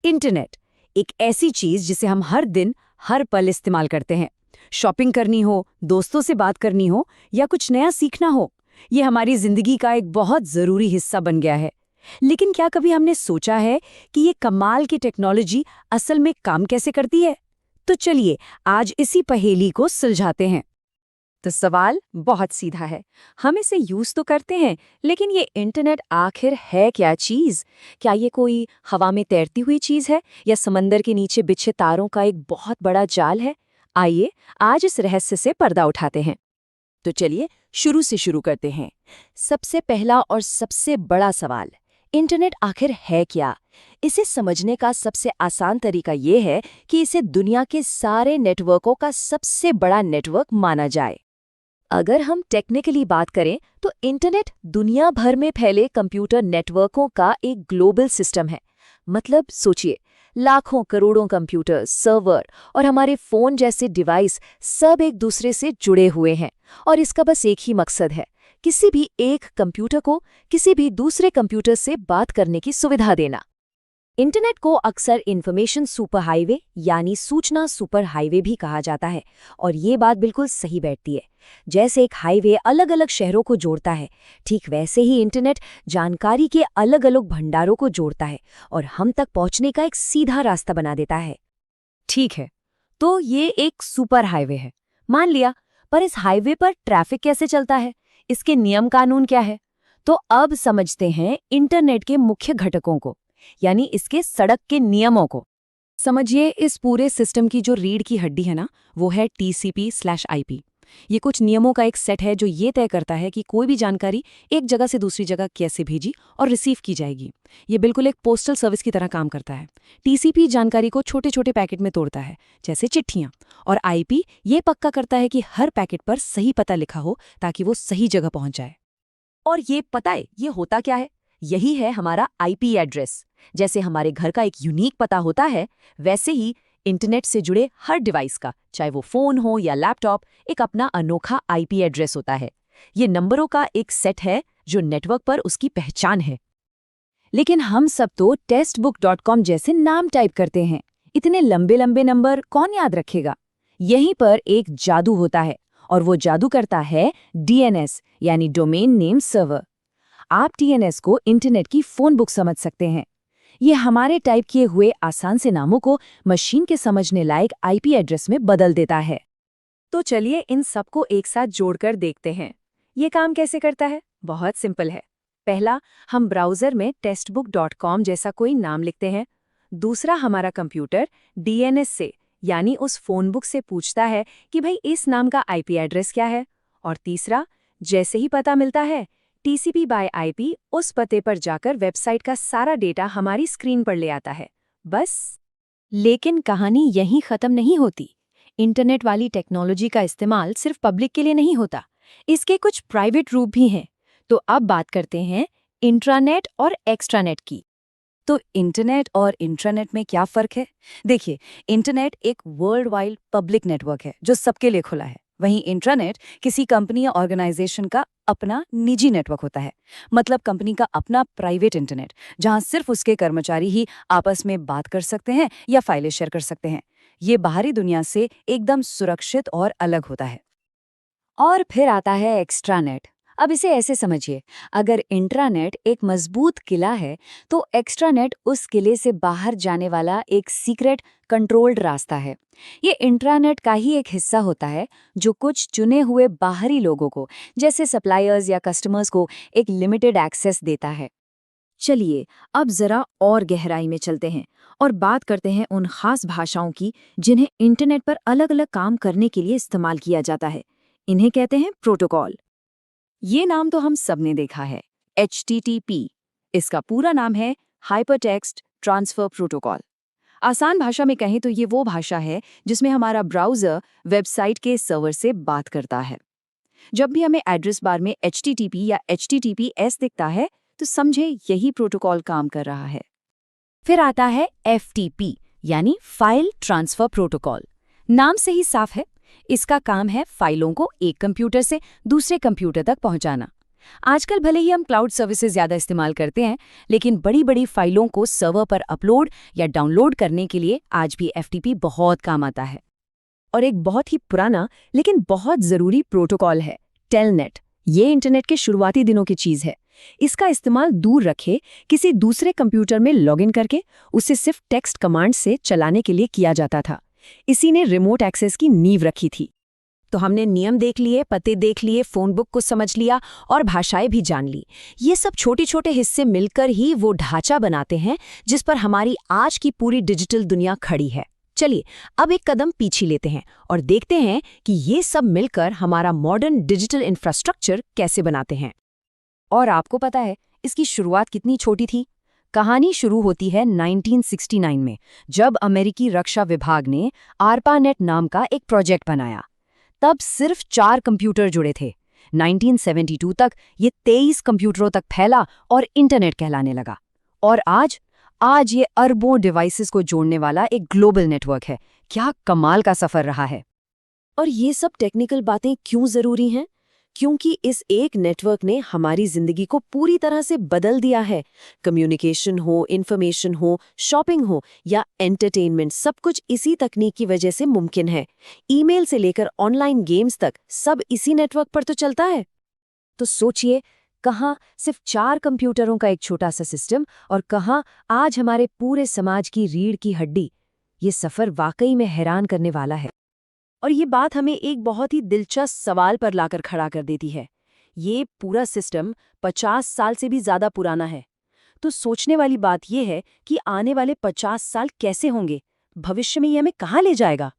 Internet एक ऐसी चीज जिसे हम हर दिन हर पल इस्तेमाल करते हैं। शॉपिंग करनी हो, दोस्तों से बात करनी हो या कुछ नया सीखना हो, ये हमारी जिंदगी का एक बहुत जरूरी हिस्सा बन गया है। लेकिन क्या कभी हमने सोचा है कि ये कमाल की टेक्नोलॉजी असल में काम कैसे करती है? तो चलिए आज इसी पहेली को सुलझाते हैं। तो सवाल बहुत सीधा है, हम इसे यूज तो करते हैं, लेकिन ये इंटरनेट आखिर है क्या चीज? क्या ये कोई हवा में तैरती हुई चीज है या समंदर के नीचे बिछे तारों का एक बहुत बड़ा जाल है? आइए आज इस रहस्य से पर्दा उठाते हैं। तो चलिए शुरू से शुरू करते हैं। सबसे पहला और सबसे बड़ा सवाल, इंटरनेट आखिर है क्या? इसे समझने का सबसे आसान तरीका ये है कि इसे दुनिया के सारे नेटवर्कों का सबसे बड़ा नेटवर्क माना जाए। अगर हम टेक्निकली बात करें तो इंटरनेट दुनिया भर में फैले कंप्यूटर नेटवर्कों का एक ग्लोबल सिस्टम है। मतलब सोचिए, लाखों करोड़ों कंप्यूटर, सर्वर और हमारे फोन जैसे डिवाइस सब एक दूसरे से जुड़े हुए हैं और इसका बस एक ही मकसद है, किसी भी एक कंप्यूटर को किसी भी दूसरे कंप्यूटर से बात करने की सुविधा देना। इंटरनेट को अक्सर इंफॉर्मेशन सुपर हाईवे यानी सूचना सुपर हाईवे भी कहा जाता है और ये बात बिल्कुल सही बैठती है। जैसे एक हाईवे अलग अलग शहरों को जोड़ता है, ठीक वैसे ही इंटरनेट जानकारी के अलग अलग भंडारों को जोड़ता है और हम तक पहुंचने का एक सीधा रास्ता बना देता है। ठीक है, तो ये एक सुपर हाईवे है, मान लिया, पर इस हाईवे पर ट्रैफिक कैसे चलता है? इसके नियम कानून क्या है? तो अब समझते हैं इंटरनेट के मुख्य घटकों को, यानी इसके सड़क के नियमों को। समझिए, इस पूरे सिस्टम की जो रीढ़ की हड्डी है ना, वो है TCP/IP। ये कुछ नियमों का एक सेट है जो ये तय करता है कि कोई भी जानकारी एक जगह से दूसरी जगह कैसे भेजी और रिसीव की जाएगी। ये बिल्कुल एक पोस्टल सर्विस की तरह काम करता है। TCP जानकारी को छोटे छोटे पैकेट में तोड़ता है, जैसे चिट्ठियां, और IP ये पक्का करता है कि हर पैकेट पर सही पता लिखा हो ताकि वो सही जगह पहुंच जाए। और ये पता है ये होता क्या है? यही है हमारा IP एड्रेस। जैसे हमारे घर का एक यूनिक पता होता है, वैसे ही इंटरनेट से जुड़े हर डिवाइस का, चाहे वो फोन हो या लैपटॉप, एक अपना अनोखा IP एड्रेस होता है। ये नंबरों का एक सेट है जो नेटवर्क पर उसकी पहचान है। लेकिन हम सब तो testbook.com जैसे नाम टाइप करते हैं। इतने लंबे लंबे नंबर कौन याद रखेगा? यहीं पर एक जादू होता है, और वो जादू करता है DNS यानी डोमेन नेम सर्वर। आप DNS को इंटरनेट की फोन बुक समझ सकते हैं। ये हमारे टाइप किए हुए आसान से नामों को मशीन के समझने लायक IP एड्रेस में बदल देता है। तो चलिए इन सबको एक साथ जोड़कर देखते हैं। ये काम कैसे करता है? बहुत सिंपल है। पहला, हम ब्राउज़र में testbook.com जैसा कोई नाम लिखते हैं। दूसरा, हमारा कंप्यूटर DNS से यानी उस फोन बुक से पूछता है कि भाई इस नाम का IP एड्रेस क्या है। और तीसरा, जैसे ही पता मिलता है, TCP/IP उस पते पर जाकर वेबसाइट का सारा डेटा हमारी स्क्रीन पर ले आता है। बस। लेकिन कहानी यहीं खत्म नहीं होती। इंटरनेट वाली टेक्नोलॉजी का इस्तेमाल सिर्फ पब्लिक के लिए नहीं होता, इसके कुछ प्राइवेट रूप भी हैं। तो अब बात करते हैं इंट्रानेट और एक्स्ट्रानेट की। तो इंटरनेट और इंट्रानेट में क्या फ़र्क है? देखिए, इंटरनेट एक वर्ल्ड वाइड पब्लिक नेटवर्क है जो सबके लिए खुला है। वहीं इंट्रानेट किसी कंपनी या ऑर्गेनाइजेशन का अपना निजी नेटवर्क होता है। मतलब कंपनी का अपना प्राइवेट इंटरनेट, जहां सिर्फ उसके कर्मचारी ही आपस में बात कर सकते हैं या फाइलें शेयर कर सकते हैं। ये बाहरी दुनिया से एकदम सुरक्षित और अलग होता है। और फिर आता है एक्स्ट्रानेट। अब इसे ऐसे समझिए, अगर इंट्रानेट एक मजबूत किला है, तो एक्स्ट्रानेट उस किले से बाहर जाने वाला एक सीक्रेट कंट्रोल्ड रास्ता है। ये इंट्रानेट का ही एक हिस्सा होता है जो कुछ चुने हुए बाहरी लोगों को, जैसे सप्लायर्स या कस्टमर्स को, एक लिमिटेड एक्सेस देता है। चलिए अब जरा और गहराई में चलते हैं और बात करते हैं उन खास भाषाओं की जिन्हें इंटरनेट पर अलग अलग काम करने के लिए इस्तेमाल किया जाता है। इन्हें कहते हैं प्रोटोकॉल। ये नाम तो हम सबने देखा है, HTTP। इसका पूरा नाम है हाइपरटेक्स्ट ट्रांसफर प्रोटोकॉल। आसान भाषा में कहें तो ये वो भाषा है जिसमें हमारा ब्राउज़र वेबसाइट के सर्वर से बात करता है। जब भी हमें एड्रेस बार में HTTP या HTTPS दिखता है, तो समझे यही प्रोटोकॉल काम कर रहा है। फिर आता है FTP यानी फाइल ट्रांसफर प्रोटोकॉल। नाम से ही साफ है, इसका काम है फाइलों को एक कंप्यूटर से दूसरे कंप्यूटर तक पहुंचाना। आजकल भले ही हम क्लाउड सर्विसेज ज़्यादा इस्तेमाल करते हैं, लेकिन बड़ी-बड़ी फाइलों को सर्वर पर अपलोड या डाउनलोड करने के लिए आज भी एफटीपी बहुत काम आता है। और एक बहुत ही पुराना लेकिन बहुत ज़रूरी प्रोटोकॉल है, टेलनेट। ये इंटरनेट के शुरुआती दिनों की चीज़ है। इसका इस्तेमाल दूर रखे किसी दूसरे कंप्यूटर में लॉगिन करके उसे सिर्फ टेक्स्ट कमांड से चलाने के लिए किया जाता था। इसी ने रिमोट एक्सेस की नींव रखी थी। तो हमने नियम देख लिए, पते देख लिए, फ़ोन बुक को समझ लिया और भाषाएं भी जान ली। ये सब छोटे-छोटे हिस्से मिलकर ही वो ढांचा बनाते हैं जिस पर हमारी आज की पूरी डिजिटल दुनिया खड़ी है। चलिए अब एक कदम पीछे लेते हैं और देखते हैं कि ये सब मिलकर हमारा मॉडर्न डिजिटल इंफ्रास्ट्रक्चर कैसे बनाते हैं। और आपको पता है इसकी शुरुआत कितनी छोटी थी? कहानी शुरू होती है 1969 में, जब अमेरिकी रक्षा विभाग ने आरपानेट नाम का एक प्रोजेक्ट बनाया। तब सिर्फ 4 कंप्यूटर जुड़े थे। 1972 तक ये 23 कंप्यूटरों तक फैला और इंटरनेट कहलाने लगा। और आज ये अरबों डिवाइसेस को जोड़ने वाला एक ग्लोबल नेटवर्क है। क्या कमाल का सफर रहा है। और ये सब टेक्निकल बातें क्यों ज़रूरी हैं? क्योंकि इस एक नेटवर्क ने हमारी ज़िंदगी को पूरी तरह से बदल दिया है। कम्युनिकेशन हो, इन्फॉर्मेशन हो, शॉपिंग हो या एंटरटेनमेंट, सब कुछ इसी तकनीक की वजह से मुमकिन है। ईमेल से लेकर ऑनलाइन गेम्स तक सब इसी नेटवर्क पर तो चलता है। तो सोचिए, कहाँ सिर्फ 4 कंप्यूटरों का एक छोटा सा सिस्टम और कहाँ आज हमारे पूरे समाज की रीढ़ की हड्डी। ये सफ़र वाकई में हैरान करने वाला है। और ये बात हमें एक बहुत ही दिलचस्प सवाल पर लाकर खड़ा कर देती है। ये पूरा सिस्टम 50 साल से भी ज़्यादा पुराना है। तो सोचने वाली बात यह है कि आने वाले 50 साल कैसे होंगे? भविष्य में ये हमें कहाँ ले जाएगा?